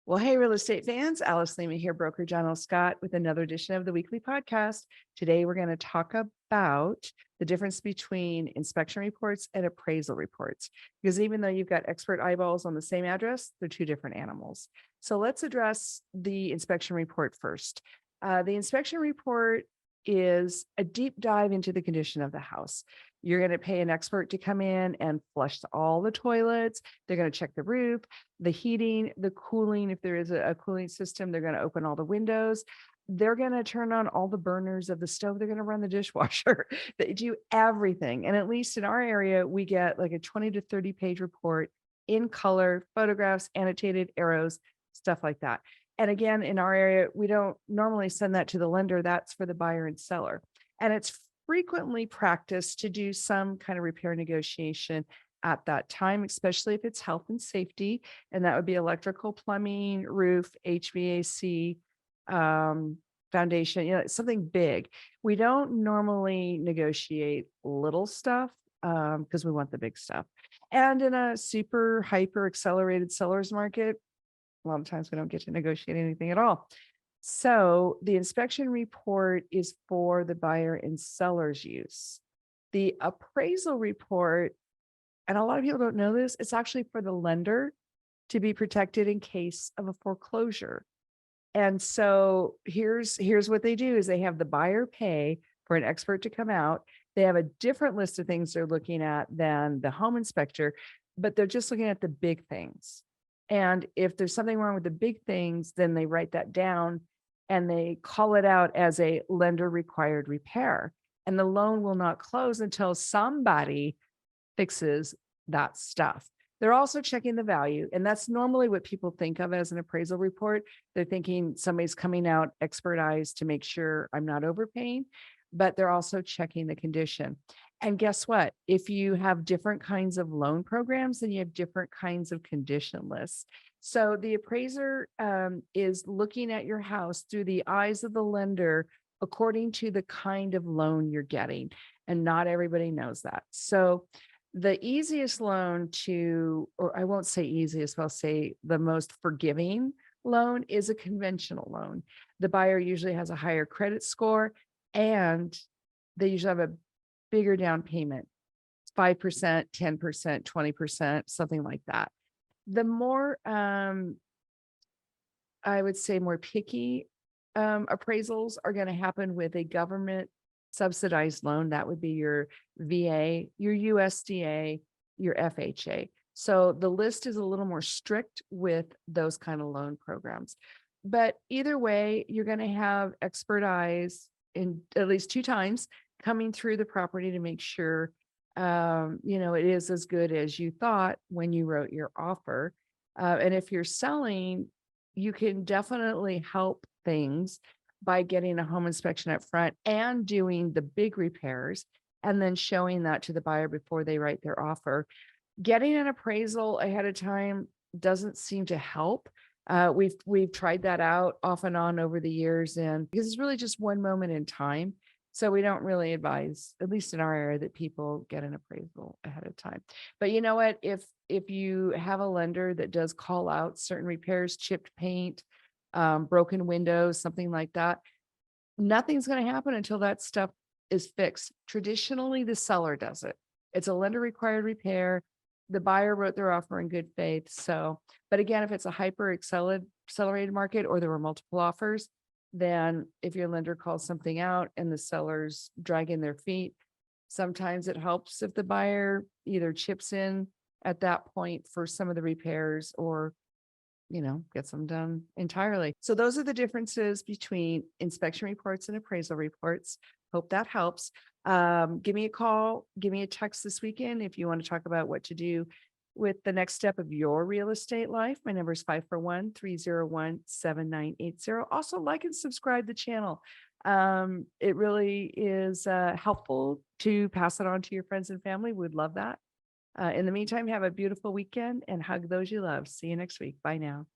Well, hey, real estate fans, Alice Lema here, broker John L. Scott with another edition of the weekly podcast. Today, we're going to talk about the difference between inspection reports and appraisal reports, because even though you've got expert eyeballs on the same address, they're two different animals. So let's address the inspection report first. The inspection report is a deep dive into the condition of the house. You're going to pay an expert to come in and flush all the toilets. They're going to check the roof, the heating, the cooling. If there is a cooling system, they're going to open all the windows. They're going to turn on all the burners of the stove. They're going to run the dishwasher. They do everything. And at least in our area, we get like a 20 to 30 page report in color, photographs, annotated arrows, stuff like that. And again, in our area, we don't normally send that to the lender. That's for the buyer and seller. And it's frequently practiced to do some kind of repair negotiation at that time, especially if it's health and safety. And that would be electrical, plumbing, roof, HVAC, foundation, something big. We don't normally negotiate little stuff because we want the big stuff. And in a super hyper accelerated seller's market, a lot of times we don't get to negotiate anything at all. So the inspection report is for the buyer and seller's use. The appraisal report, and a lot of people don't know this, it's actually for the lender to be protected in case of a foreclosure. And so here's what they do is they have the buyer pay for an expert to come out. They have a different list of things they're looking at than the home inspector, but they're just looking at the big things. And if there's something wrong with the big things, then they write that down and they call it out as a lender required repair. And the loan will not close until somebody fixes that stuff. They're also checking the value. And that's normally what people think of as an appraisal report. They're thinking somebody's coming out expertized to make sure I'm not overpaying, but they're also checking the condition. And guess what? If you have different kinds of loan programs, then you have different kinds of condition lists. So the appraiser is looking at your house through the eyes of the lender according to the kind of loan you're getting. And not everybody knows that. So the easiest loan or I won't say easiest, but I'll say the most forgiving loan is a conventional loan. The buyer usually has a higher credit score and they usually have a bigger down payment, 5%, 10%, 20%, something like that. The more, I would say more picky appraisals are going to happen with a government subsidized loan. That would be your VA, your USDA, your FHA. So the list is a little more strict with those kind of loan programs. But either way, you're going to have expert eyes in at least 2 times coming through the property to make sure, it is as good as you thought when you wrote your offer. And if you're selling, you can definitely help things by getting a home inspection up front and doing the big repairs and then showing that to the buyer before they write their offer. Getting an appraisal ahead of time doesn't seem to help. We've tried that out off and on over the years, and because it's really just one moment in time. So we don't really advise, at least in our area, that people get an appraisal ahead of time. But you know what? If you have a lender that does call out certain repairs, chipped paint, broken windows, something like that, nothing's going to happen until that stuff is fixed. Traditionally, the seller does it. It's a lender required repair. The buyer wrote their offer in good faith. So, but again, if it's a hyper accelerated market or there were multiple offers, then if your lender calls something out and the seller's dragging their feet, sometimes it helps if the buyer either chips in at that point for some of the repairs or, gets them done entirely. So those are the differences between inspection reports and appraisal reports. Hope that helps. Give me a call, give me a text this weekend if you want to talk about what to do with the next step of your real estate life. My number is 541-301-7980. Also like and subscribe to the channel. It really is helpful to pass it on to your friends and family. We'd love that. In the meantime, have a beautiful weekend and hug those you love. See you next week. Bye now.